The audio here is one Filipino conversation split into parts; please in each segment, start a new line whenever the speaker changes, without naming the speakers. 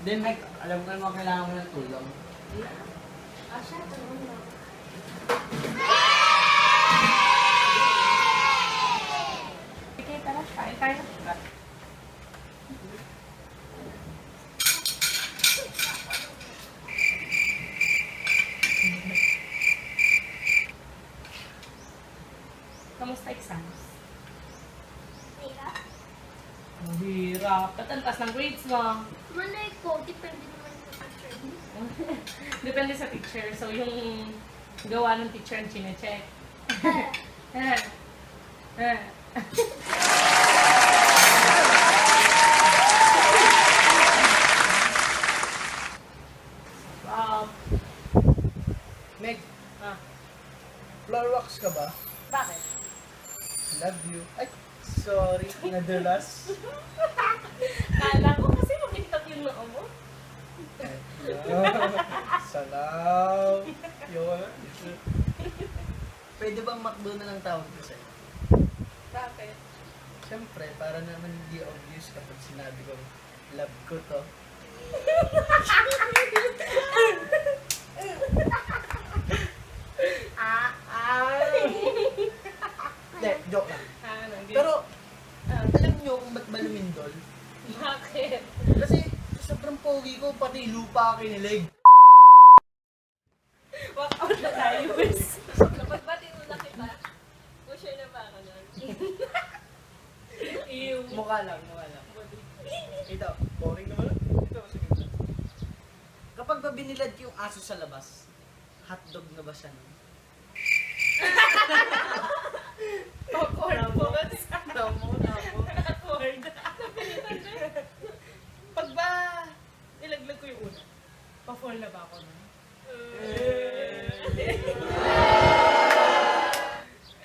Then, like, alam ko naman kailangan mo ng tulong.
Siya, tulungan mo.
Okay, tara. Kain tayo. Kamusta exams?
Teka.
Mahirap. Ba't ang taas ng grades mo?
Malay ko, depende naman sa teacher.
Depende sa teacher. So, yung gawa ng teacher ang chinecheck. Wow.
Meg,
Ah,
floor wax ka ba?
bakit?
Love you. Ay, sorry. Nadulas.
Kala ko kasi mabigat yung noo mo.
Salaw. Yun. Pwede bang McDo na lang tawag ko sa'yo?
Bakit?
Siyempre, para naman hindi obvious kapag sinabi ko, love ko to. Hindi, joke lang. Pero, alam niyo kung ba't ba lumindol?
Bakit?
Kasi, sobrang pogi ko, pati lupa kinilig.
Walk out na tayo, Wes. Kapag ba tinula kita, pusher na ba ako nun? Ew.
Mukha lang, mukha lang. Ito, boring naman. Ito, sige. Kapag ba binilad ko yung aso sa labas, hotdog na ba siya nun?
Awkward po.
Tamo.
Awkward. Pag ba nilaglag ko yung una, pa-fall na ba ako nun?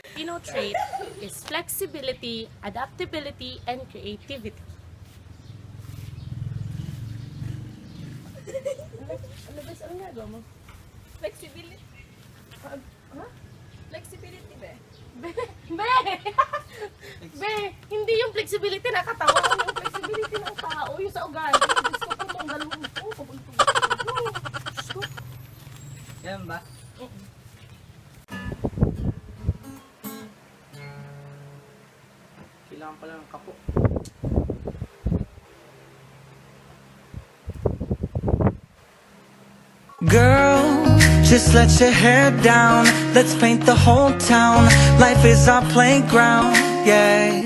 Filipino trait is flexibility, adaptability, and creativity. Ano ba sa nga mo?
Flexibility.
Ha?
Flexibility ba?
Be! Be! Hindi yung flexibility na katawan, yung flexibility ng tao, yung sa ugali. Gusto ko itong dalawang ko. Gusto.
Yan ba? Kailangan pala ng kapo.
Girl, just let your hair down. Let's paint the whole town. Life is our playground, yeah.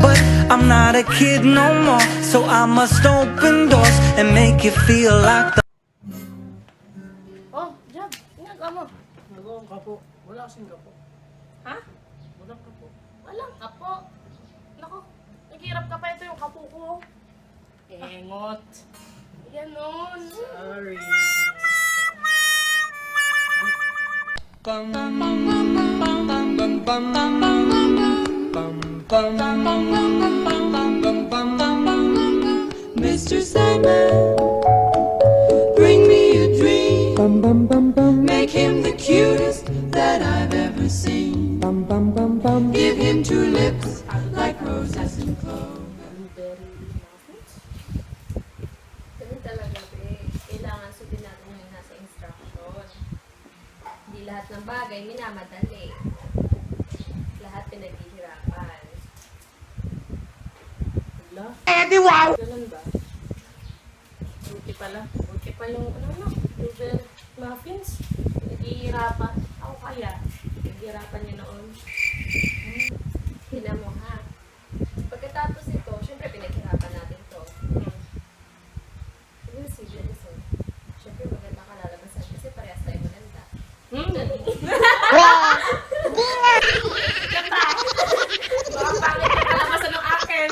But I'm not a kid no more, so I must open doors and make you feel like the
Oh, Jab, ginagawa mo.
Nagawang kapo. Wala kasing kapo.
Ha?
Walang kapo.
Walang kapo. Nako, naghihirap ka pa, ito yung kapo ko. Engot. Ganon.
Sorry.
Mr. Sandman, bring me a dream. Make him the cutest that I've ever seen. Give him two lips like roses and cloves.
Ganun talaga, be. Kailangan sundin natin yung nasa instruction. Hindi lahat ng bagay minamadali. Lahat pinaghihirapan.
Wala. Wow! Ganun ba? Buti pala. Buti pa yung blueberry muffins. Naghihirapan. Ako kaya. Naghihirapan niya noon.
Tingnan mo, ha? Pagkatapos ito, syempre pinaghirapan natin to. Yung civil so, syempre maganda ka lalabasan kasi parehas tayo maganda.
Baka pangit ka kalabasan ng akin.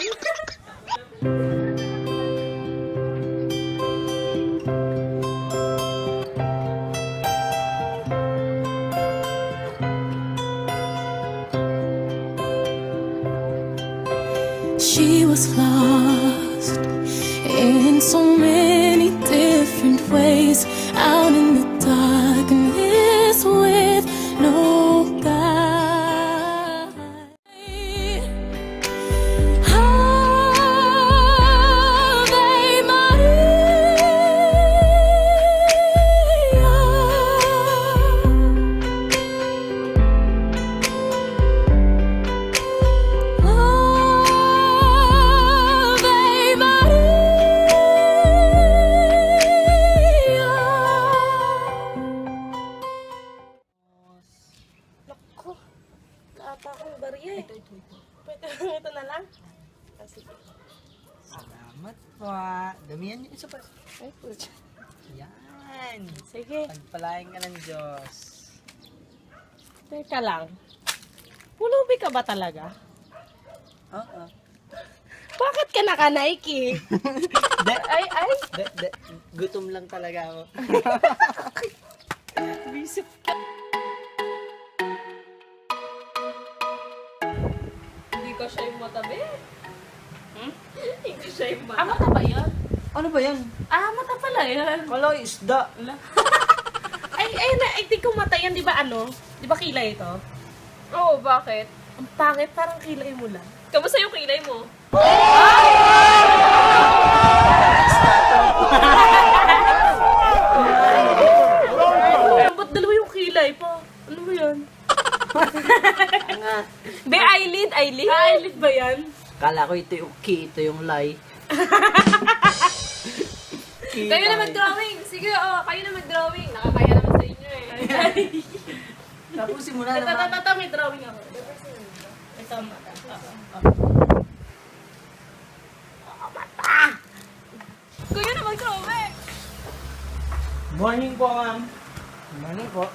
She was lost in so many different ways, out in the darkness with no guide. Ave Maria,
pa akong barya eh.
Ito.
Pwede ito na lang. Ah, sige.
Salamat po. Damihan niyo isa pa.
Ay, pucha.
Yan.
Sige.
Pagpalain ka ng Diyos.
Teka lang. Pulubi ka ba talaga?
Oo.
Bakit ka naka-Nike? ay.
Gutom lang talaga ako.
Bisip ka. Hindi ko siya yung matabi. Hindi ko siya yung mata. Mata ba yan?
Ano ba yan?
Mata pala yan.
Kala isda.
Ay, di ko mata yan. Di ba ano? Di ba kilay ito?
Oo, bakit?
Ang pangit, parang kilay mo lang.
Kamusta yung kilay mo?
Ba't dalawa yung kilay pa? Ano ba yan?
Be, eyelid.
Eyelid ba yan?
Kala ko ito yung key, ito yung lie.
Kayo na mag-drawing. Sige, kayo na mag-drawing. Nakakaya naman sa inyo eh.
Tapusin mo na naman.
Ito, may drawing ako. Ito, mata.
Kayo na mag-drawing.
Morning po, ma'am. Morning po.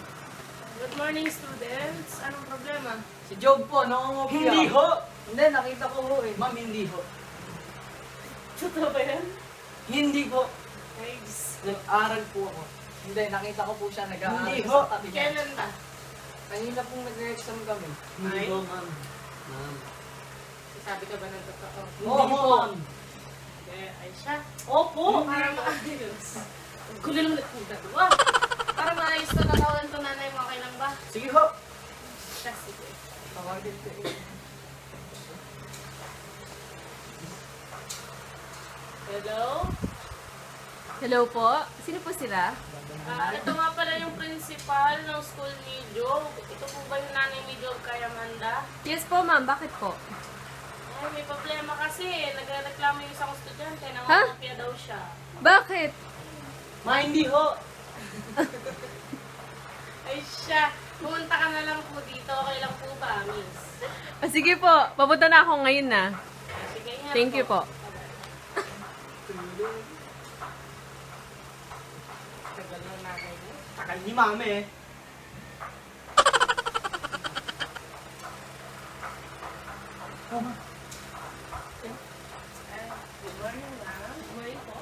Good morning, students. Anong problema?
Si Job po, nangungopia. Hindi ho! Hindi, nakita ko ho eh. Ma'am, hindi ho.
Totoo ba yan?
Hindi po.
Nice.
Nag-aral po ako. Hindi, nakita ko po siya nag-aaral.
Hindi
sa
ho.
tabi niya.
Kailan ba?
Kanina pong nag-exam kami. Hindi
Ay?
ho, ma'am. Ma'am.
Sabi ka ba ng totoo?
Oo, ma'am.
Hindi, ay siya. Opo, para maayos. Kulil mo na kung dalawa. Para maayos na katawan to nanay mo, okay lang ba?
Sige ho.
Siya, sige.
Tawagin ko eh.
Hello?
Hello po. Sino po sila?
Ito nga pala yung principal ng school ni Joe. Ito po ba yung nanay ni Joe kay Amanda?
Yes po, ma'am. Bakit po?
Ay, may problema kasi. Nagreklamo yung isang estudyante na
Ha?
mangopia daw siya.
Bakit?
Ma, hindi ho.
Ay siya, pumunta ka na lang po dito. Okay lang po ba, miss?
Sige po. Papunta na ako ngayon na.
Sige, ingat
Thank you po.
Tagal na nanay mo.
Takal ni mami eh.
Good morning, ma'am. Good morning po.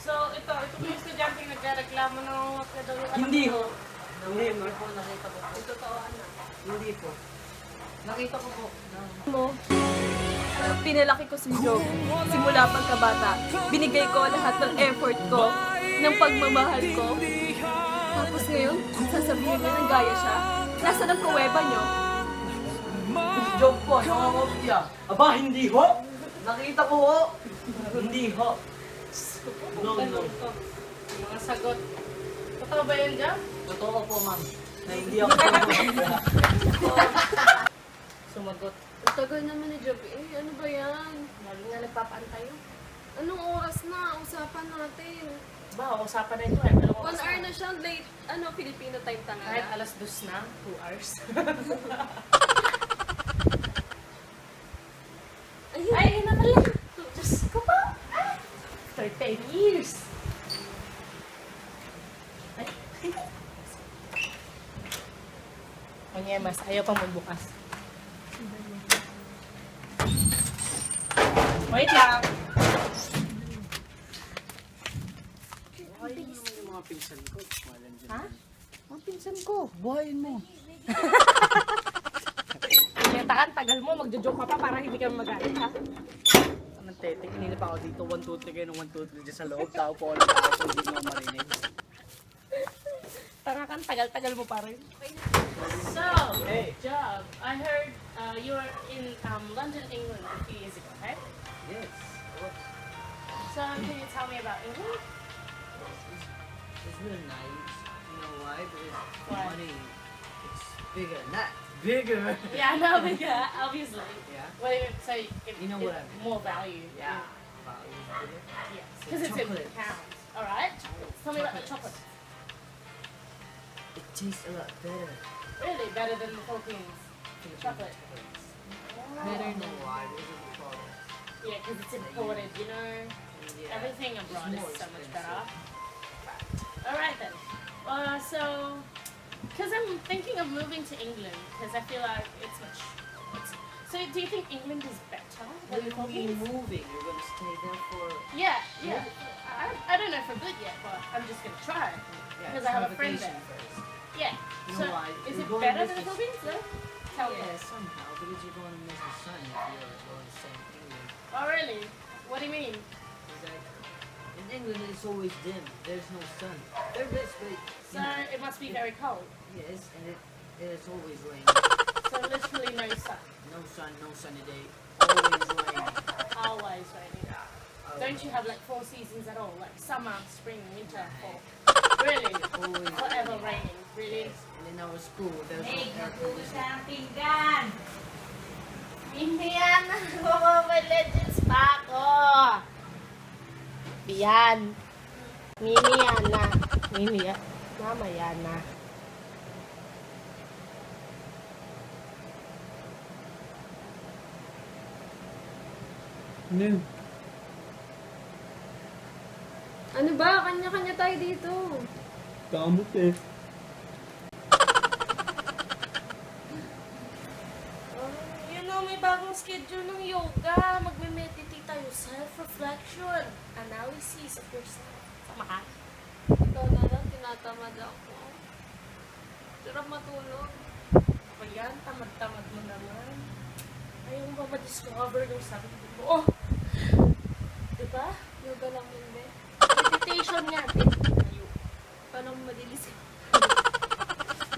So, ito po yung estudyante nagreklamo ng mangopia daw yung anak
Hindi
mo.
ho. Hindi po, nakita ko po.
Totoo, anak.
Hindi po. Nakita ko po.
Mo, pinalaki ko si Joe. Simula pagkabata, binigay ko lahat ng effort ko, ng pagmamahal ko. Tapos ngayon, sasabihin niya ng gaya siya. Nasaan ang kuweba niyo?
Job po, nangungopia. Aba, hindi ho. Nakita ko ho. Hindi ho. No.
Mga sagot. Totoo ba yan dyan?
Totoo po, ma'am. Na hindi ako nangungopia.
Sumagot.
Tagal naman ni Job. Ano ba yan?
Lalo nga nagpapaantay yun.
Anong oras na? Usapan natin.
Ba, usapan na ito eh.
1 hour na siya. Late, Filipino time
Kahit
tanga.
alas 2 na, 2 hours. Ay, nakala. Diyos ko pa. After 10 years. Ay. Manyemas, ayaw pang magbukas. Wait lang.
Buhayin mo naman yung mga pinsan ko. Walang dyan.
Ha?
Mga pinsan ko, buhayin mo.
Pinatakan, tagal mo. Magjo-joke ka pa para hindi ka magalit, ha?
Anong tete? Kanina pa ako dito, 1, 2, 3 kayo ng 1, 2, 3 dyan sa loob. Tao po ulit ako, hindi mo marinig.
Tanga kan, tagal-tagal mo pa rin. So,
Hey.
Job, I heard you were in London, England a few years ago, right?
Yes.
So, can you tell me about England?
It's really nice. You know why? Because
Why?
money, it's bigger. Not bigger.
Yeah, no, but yeah, obviously.
Yeah.
Well, so
You know what I mean.
more value.
Yeah.
Yes, because it's in
Chocolate.
pounds. All right. Tell me about the chocolate.
It tastes a lot better.
Really better than the Philippines. Chocolate.
Better know why, because of the product.
Yeah, because it's imported, you know.
Yeah.
Everything abroad
It's
is
more
so much
expensive.
better. Alright then. So, because I'm thinking of moving to England, because I feel like it's much. So, do you think England is better than the
When we
Philippines?
moving, you're gonna stay there for
Yeah. I don't know for good yet, but I'm just gonna try. Because I have a friend
vacation
there.
first.
Yeah.
You
So,
know why?
is
You're
it
going
better
with
than the
the-
Philippines? Though? Tell me.
Yeah, somehow, because you're going to miss the sun if you're going to stay in England.
Oh, really? What do you mean?
Exactly. In England, it's always dim. There's no sun. There is, but
So, it must be very cold.
yes, and it's always raining.
So, literally no sun.
No sun, no sunny day. Always raining.
Always raining.
Oh,
Don't you have like 4 seasons at all? Like summer, spring, winter, fall? Really?
Always
Forever
raining.
raining. Really?
Yes, and in our school, there's no
Meg,
air
magpugas
conditioning.
na ng pinggan.
Hindi yan. Mobile Legends pa ako. Yan. Mimi yan na. Mimi yan. Mama yan na.
Ano ba? Kanya-kanya tayo dito.
Kamot eh.
You know, may bagong schedule ng yoga. Magme-meditate tayo. Self-reflection. Analysis of yourself. Sama ka?
Ikaw na lang, tinatamad ako. Sarap matulog.
Ako yan. Tamad-tamad mo naman. Ayaw mo ba ma-discover yung sarili mo? Oh! Diba?
Yoga lang yun, be.
Meditation nga. Ayaw.
Paano madilis?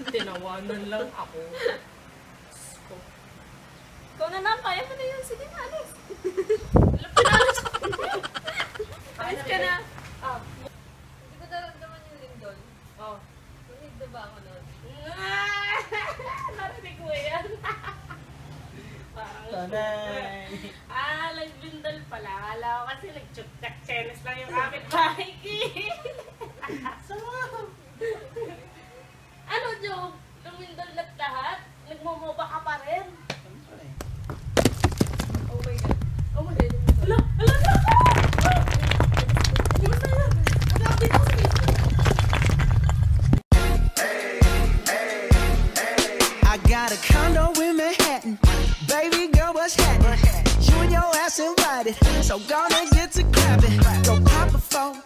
Tinawanan lang ako.
Ikaw na lang, kaya mo na yun. Sige na, alis.
Pinalis ko.
Alis ka na.
Ah.
Hindi ko naramdaman yung lindol.
Oh.
Nahig na ba ako nun?
Narinig mo yan. Parang,
Tanay!
nagbindal pala. Akala ko kasi nag-chuk-chak chenes lang yung kapit bahay. Ano, Job? Lumindal lahat? Nagmomoba ka pa rin?
Siyempre.
Oh my God.
Oh my God. Hala! Hala! Kumusta yan? Nag-update ako sa Facebook.
I got a condo in Manhattan. Baby girl, what's happening? You and your ass invited, so gonna get to clapping. Go pop a phone,